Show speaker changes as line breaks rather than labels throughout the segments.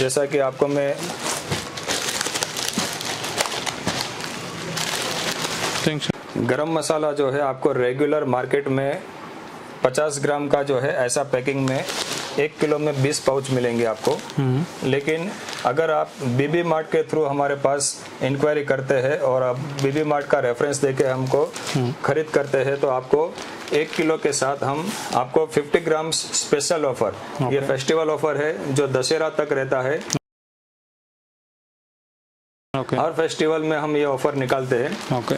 जैसा कि आपको मैं गरम मसाला जो है आपको रेगुलर मार्केट में 50 ग्राम का जो है ऐसा पैकिंग में 1 किलो में 20 पाउच मिलेंगे आपको। लेकिन अगर आप बीबी मार्ट के थ्रू हमारे पास इंक्वायरी करते हैं और आप बीबी मार्ट का रेफरेंस देके हमको खरीद करते हैं तो आपको 1 किलो के साथ हम आपको 50 ग्राम स्पेशल ऑफर, ये फेस्टिवल ऑफर है जो दशहरा तक रहता है। हर फेस्टिवल में हम ये ऑफर निकालते हैं।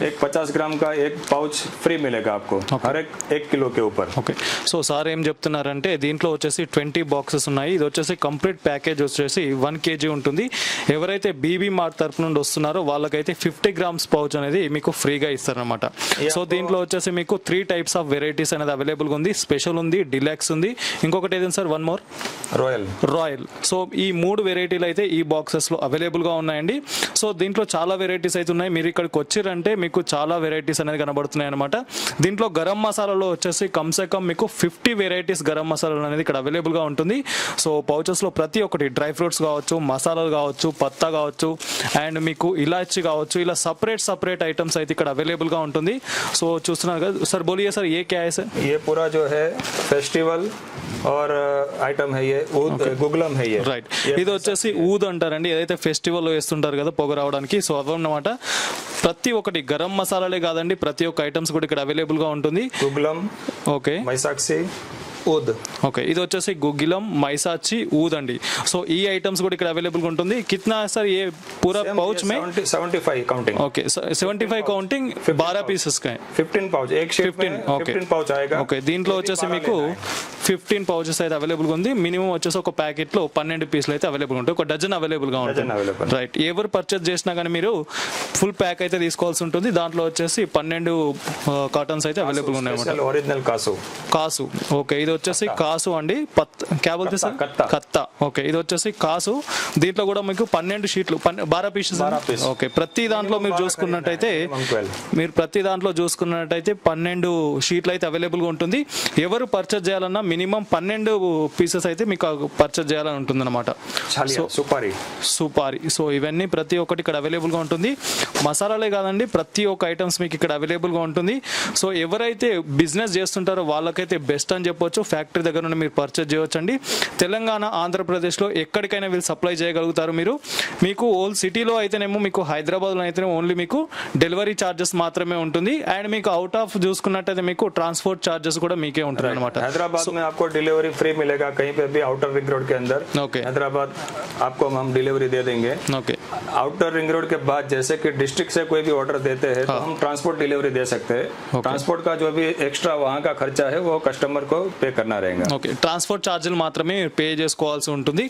एक 50 గ్రామ్ का एक पाउच फ्री मिलेगा आपको हर एक 1 किलो के ऊपर।
ఓకే, సో సార్ ఏం చెప్తున్నారంటే దీంట్లో వచ్చేసి 20 బాక్సెస్ ఉన్నాయి. ఇది వచ్చేసి కంప్లీట్ ప్యాకేజ్ వచ్చేసి 1 kg ఉంటుంది. ఎవరైతే బీబీ మార్ట్ తరపు నుండి వస్తున్నారో వాళ్ళకైతే 50 గ్రామ్స్ పౌచ్ అనేది మీకు ఫ్రీగా ఇస్తారనమాట. సో దీంట్లో వచ్చేసి మీకు 3 టైప్స్ ఆఫ్ వెరైటీస్ అనేది అవైలబుల్గా ఉంది. స్పెషల్ ఉంది, డిలక్స్ ఉంది, ఇంకొకటి ఏదైనా sir one more royal. So ఈ 3 వెరైటీలు అయితే ఈ బాక్సెస్లో అవైలబుల్గా ఉన్నాయండి. సో దీంట్లో చాలా వెరైటీస్ అయితే ఉన్నాయి. మీరు ఇక్కడికి వచ్చిరంటే మీకు చాలా వెరైటీస్ అనేది కనబడుతున్నాయి అనమాట. దీంట్లో గరం మసాలాలో వచ్చేసి కమ్సే కమ్ మీకు 50 వెరైటీస్ గరం మసాలాలు అనేది ఇక్కడ అవైలబుల్గా ఉంటుంది. సో పౌచెస్లో ప్రతి ఒక్కటి డ్రై ఫ్రూట్స్ కావచ్చు, మసాలాలు కావచ్చు, పత్తా కావచ్చు, అండ్ మీకు ఇలాచి కావచ్చు, ఇలా సపరేట్ ఐటమ్స్ అయితే ఇక్కడ అవైలబుల్గా ఉంటుంది. సో చూస్తున్నారు కదా సార్, బోలియే సార్ ఏ క్యా హై సార్?
ये पूरा जो है फेस्टिवल और आइटम है, ये गुगलम है ये
రైట్. ఇది వచ్చేసి ఊద్ అంటారండి, ఏదైతే ఫెస్టివల్లో వేస్తుంటారు కదా పొగ రావడానికి. సో అవన్నమాట ప్రతి ఒక్కటి గరం మసాలాలే కాదండి, ప్రతి ఒక్క ఐటమ్స్ కూడా ఇక్కడ అవైలబుల్ గా ఉంటుంది.
गुगलम,
ఓకే,
మైసాక్షి, ఊద్.
ఓకే, ఇది వచ్చేసి గుగ్గిలం, మైసాచి, ఊద్ అండి. సో ఈ ఐటమ్స్ కూడా ఇక్కడ అవైలబుల్ గా ఉంటుంది. కిतना सर ये पूरा पाउच में
75 काउंटिंग.
ओके, 75 काउंटिंग 12 पीसेस का है.
15 पाउच एक शीट में 15 पाउच आएगा.
ఓకే, దీంట్లో వచ్చేసి మీకు 15 పౌచెస్ అయితే అవైలబుల్ గా ఉంది. మినిమం వచ్చేసి ఒక ప్యాకెట్ లో 12 పీసులు అయితే అవైలబుల్ ఉంటాయి. ఒక డజన్ అవైలబుల్ గా ఉంటుంది. రైట్, ఎవరు పర్చేస్ చేసినా కానీ మీరు ఫుల్ ప్యాక్ అయితే తీసుకోవాల్సి ఉంటుంది. దాంట్లో వచ్చేసి 12 కాటన్స్ అయితే అవైలబుల్ ఉన్నాయి.
ఒరిజినల్
కాసు. ఓకే, ఇది వచ్చేసి కాసు అండి. క్యాబుల్ కత్తా. ఓకే, ఇది వచ్చేసి కాసు. దీంట్లో కూడా మీకు 12 షీట్లు 12 పీసెస్. ఓకే, ప్రతి దాంట్లో మీరు చూసుకున్నట్టయితే 12 షీట్లు అయితే అవైలబుల్ గా ఉంటుంది. ఎవరు పర్చేస్ చేయాలన్నా మినిమం 12 పీసెస్ అయితే మీకు పర్చేస్ చేయాలని ఉంటుంది అనమాట. సుపారి. సో ఇవన్నీ ప్రతి ఒక్కటి ఇక్కడ అవైలబుల్ గా ఉంటుంది. మసాలాలే కాదండి, ప్రతి ఒక్క ఐటమ్స్ మీకు ఇక్కడ అవైలబుల్ గా ఉంటుంది. సో ఎవరైతే బిజినెస్ చేస్తుంటారో వాళ్ళకైతే బెస్ట్ అని చెప్పొచ్చు. ఫ్యాక్టరీ దగ్గర నుండి మీరు పర్చేస్ చేయవచ్చండి. తెలంగాణ, ఆంధ్రప్రదేశ్లో ఎక్కడికైనా వీళ్ళు సప్లై చేయగలుగుతారు. మీకు ఓల్ సిటీలో అయితేనేమో, మీకు హైదరాబాద్లో అయితేనేమో ఓన్లీ మీకు డెలివరీ ఛార్జెస్ మాత్రమే ఉంటుంది. అండ్ మీకు అవుట్ ఆఫ్ చూసుకున్నట్టయితే మీకు ట్రాన్స్పోర్ట్ ఛార్జెస్ కూడా మీకే ఉంటుంది అనమాట.
हैदराबाद में आपको डिलीवरी फ्री मिलेगा कहीं पे भी आउटर रिंग रोड के अंदर.
ओके,
हैदराबाद आपको हम डिलीवरी दे देंगे.
ओके,
आउटर रिंग रोड के बाद जैसे कि डिस्ट्रिक्ट से कोई भी ऑर्डर देते हैं तो हम ट्रांसपोर्ट डिलीवरी दे सकते हैं. ट्रांसपोर्ट का जो भी एक्स्ट्रा वहाँ का खर्चा है वो कस्टमर को पे करना रहेगा.
ఓకే, ట్రాన్స్పోర్ట్ ఛార్జీలు మాత్రమే పే చేసుకోవాల్సి ఉంటుంది.